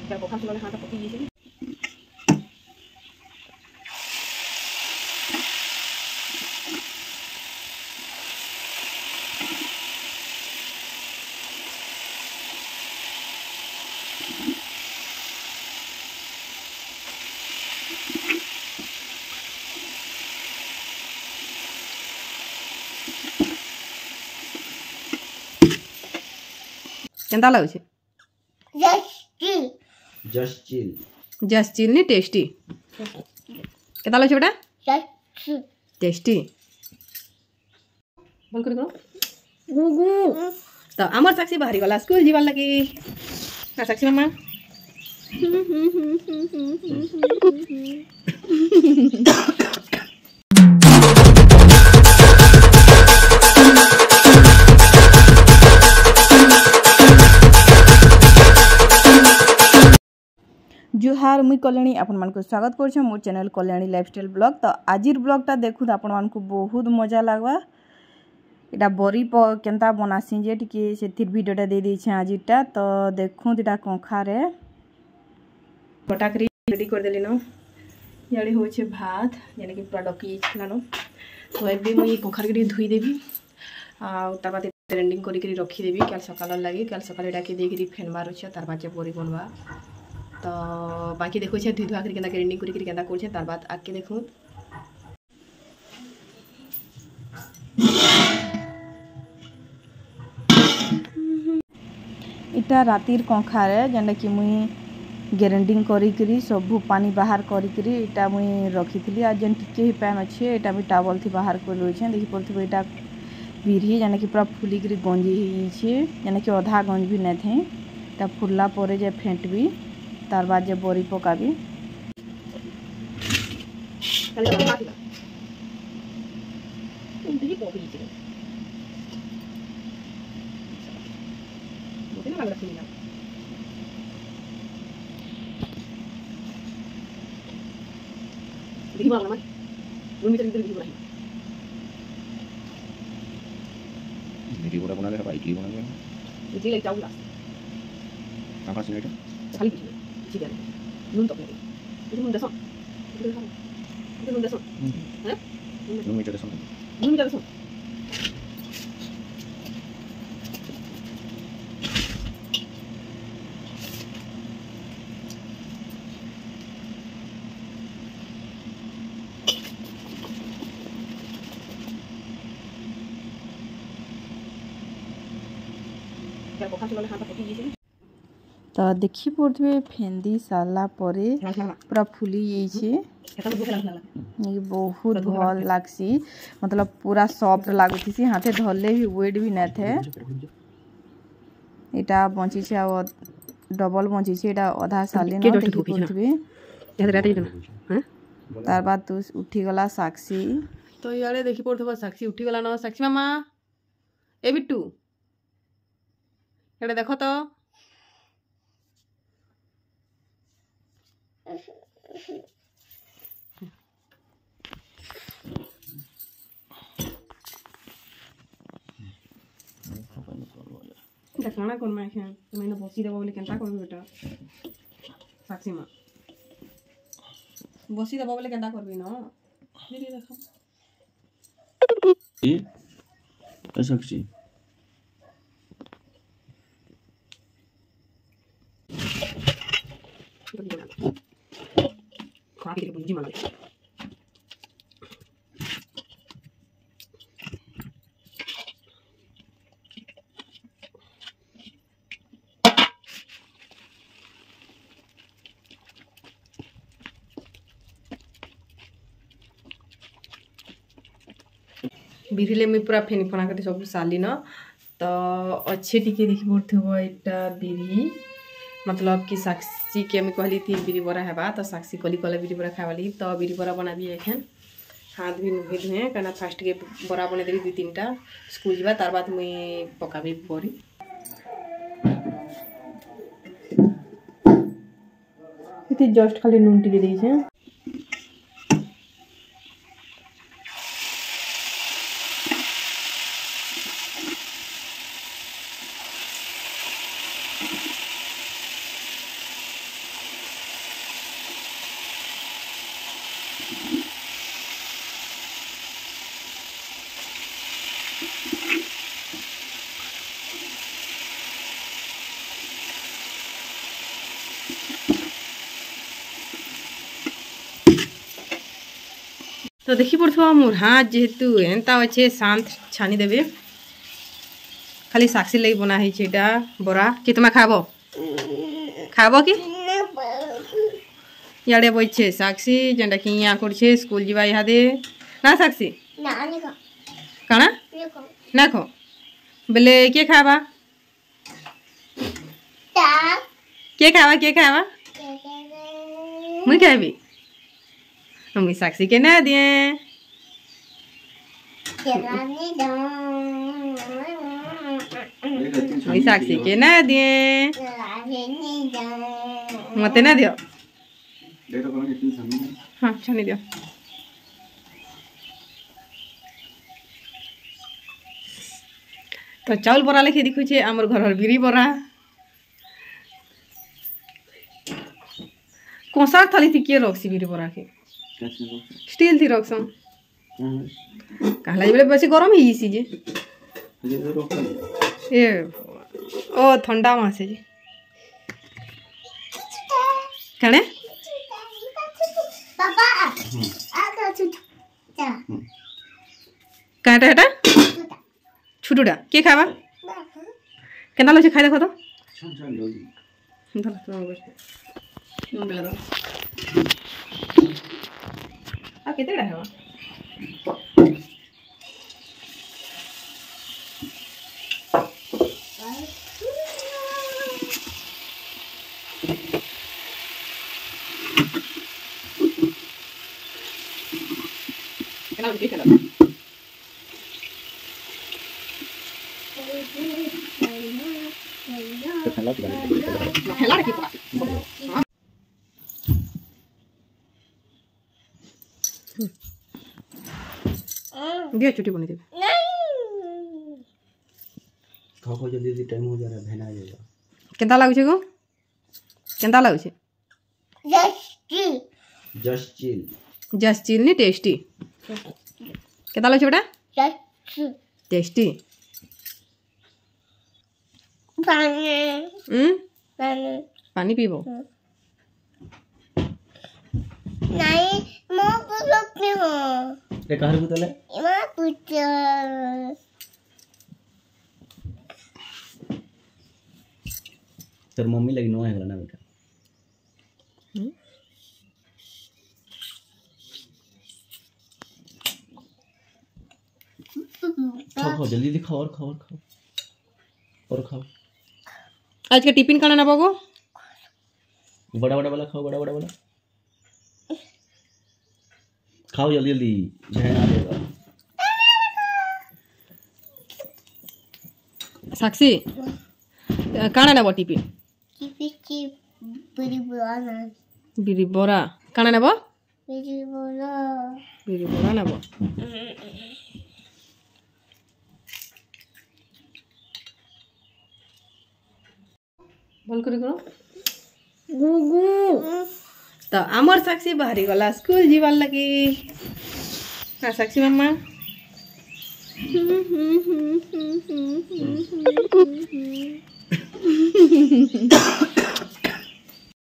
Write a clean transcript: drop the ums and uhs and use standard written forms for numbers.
Kaya ko kaso lang hata ko iisin. केंता लाଗୁଛି? Just chill नहीं टेस्टी केता लाଗୁଛି बेटा? टेस्टी बोल कर दो गुगु तो आमर साक्षी बाहरी गला स्कूल जीवार लगी ना साक्षी मामा जुहार मुई कल्याणी आपण मानक स्वागत करछे मोर चैनल कल्याणी लाइफस्टाइल ब्लॉग। तो आजिर ब्लॉगटा देखुत आपण मानक बहुत मजा लागवा। एटा बरी केनता बनासी जे टिके सेथिर वीडियोटा दे दी छे आजिरटा। तो देखुत एटा कंखारे पटाकरी रेडी कर देली न याडे होछे भात यानी कि पूरा डकी छलानो। तो एबे मुई कंखार के धुई देबी आ तार बाद ग्राइंडिंग करी के रखी देबी काल सकाळ लागि काल सकाळ एटा के देगिरी फेनबार छै तार बाद बरी बनवा। तो बाकी देखो छे धुई धुआ कर केना ग्राइंडिंग करी केना कर छे तार बाद आके देखो इटा रातिर कंखारे जेंडा कि मुई ग्राइंडिंग करी करी सब पानी बाहर करी करी इटा मुई रखी थी आ जेन टिके ही पैन अच्छे इटा भी टावल थी बाहर कर लो छे देखि पड़थबो इटा बिरही जेना कि पूरा फुली करी गंजी ही छे जेना कि आधा गंज भी नै थे इटा फुलला परे जे फेंटबी तार बाद जे बोरी पकाबी इडली बड़ा बना ले भाई इडली बना ले इडली ले चावल कहां से लेटा खाली ठीक है नून तो नहीं नून दसो नून दसो हैं नून मीटर दसो नून दसो क्या को खासो हाथ पकी गई तो देखी पड़े फेंदी सारा परे पूरा फुली ये बहुत भल लागसी मतलब पूरा सॉफ्ट लागुथी हाथे धरले भी वेट भी ना थे इटा बंची छे आ डबल बंची छे इटा आधा साली न देखि पड़थबे तार बाद तू उठी गला साक्षी तो यारे देखि पड़थबो साक्षी उठी गला न साक्षी मामा ए बिट्टू एडे देखो तो देखना कौन मैं खें तो मैंने बसी दबा बोले केनता करबी बेटा साक्षी मां बसी दबा बोले केनता करबी न दीदी देखो ए साक्षी खाके के बुंजी मार बिरले में पूरा फेनी फना कर सब साली न तो अच्छे टिके देखि पड़थबो इटा बिरी मतलब कि साक्षी के मैं कहली थी बिरी बरा हेबा तो साक्षी कली कले बिरी बरा खावाली तो बिरी बरा बनाबी एखन हाथ भी नुहे धुए कहना फास्ट के बरा बने देवी 2-3टा स्कूल जावा तार बाद मुई पकाबी बरी इति जस्ट खाली नून टिके देइछे तो देखी पड़ो मोर हाथ जेहेतु एंता अच्छे शांत छानी देवे खाली साक्षी लगी बना है बरा कि तुम खाब खाब कि इे बचे साक्षी जेनटा कि यहाँ कर स्कूल जावा इहादे ना साक्षी काना ना खो बेले किए खावा किए खावा मुई खाबी मुई साक्षी के ना दिए मुई साक्षी के ना दिए मते ना दियो हाँ छानी दियो तो चाउल बरा लेखे दिखुचे आमर घर बिरी बरा कोसार थाली थी किए रखसी बिरी बरा के स्टील थी रखसन कहला बेले बेसी गरम ही सी जे ए ओ ठंडा मासे जे कने पापा आ छुटा काटा हटा छुटुडा के खावा केना लछे खाइ देखो तो धर नून बेला दो आ केतेडा हेवा केना लछे केना हेला की पा दिया छुट्टी बनी दे खाओ जल्दी टाइम हो जा रहा है भेना जाएगा केंता लागु छे गो केंता लागु छे जस्ट चिल नहीं टेस्टी केंता लागु छे बेटा टेस्टी पानी पीबो नहीं मो पुरो पियो रे कहर बुतले इमा पुचो तेर मम्मी लगी नो है ना बेटा खाओ जल्दी जल्दी खाओ और खाओ और खाओ आज का टिफिन खाना ना बाबू बड़ा बड़ा वाला खाओ बड़ा बड़ा वाला खाओ जल्दी जल्दी जहर आ जाएगा साक्षी काना ना टिफिन किपी बड़ी बुआना बिरी बोरा काना ना बड़ी बोला बिरी बोरा ना बोल करो गुगु तो आमर साक्षी बाहरी गला स्कूल जीवार लगी हाँ साक्षी मम्मा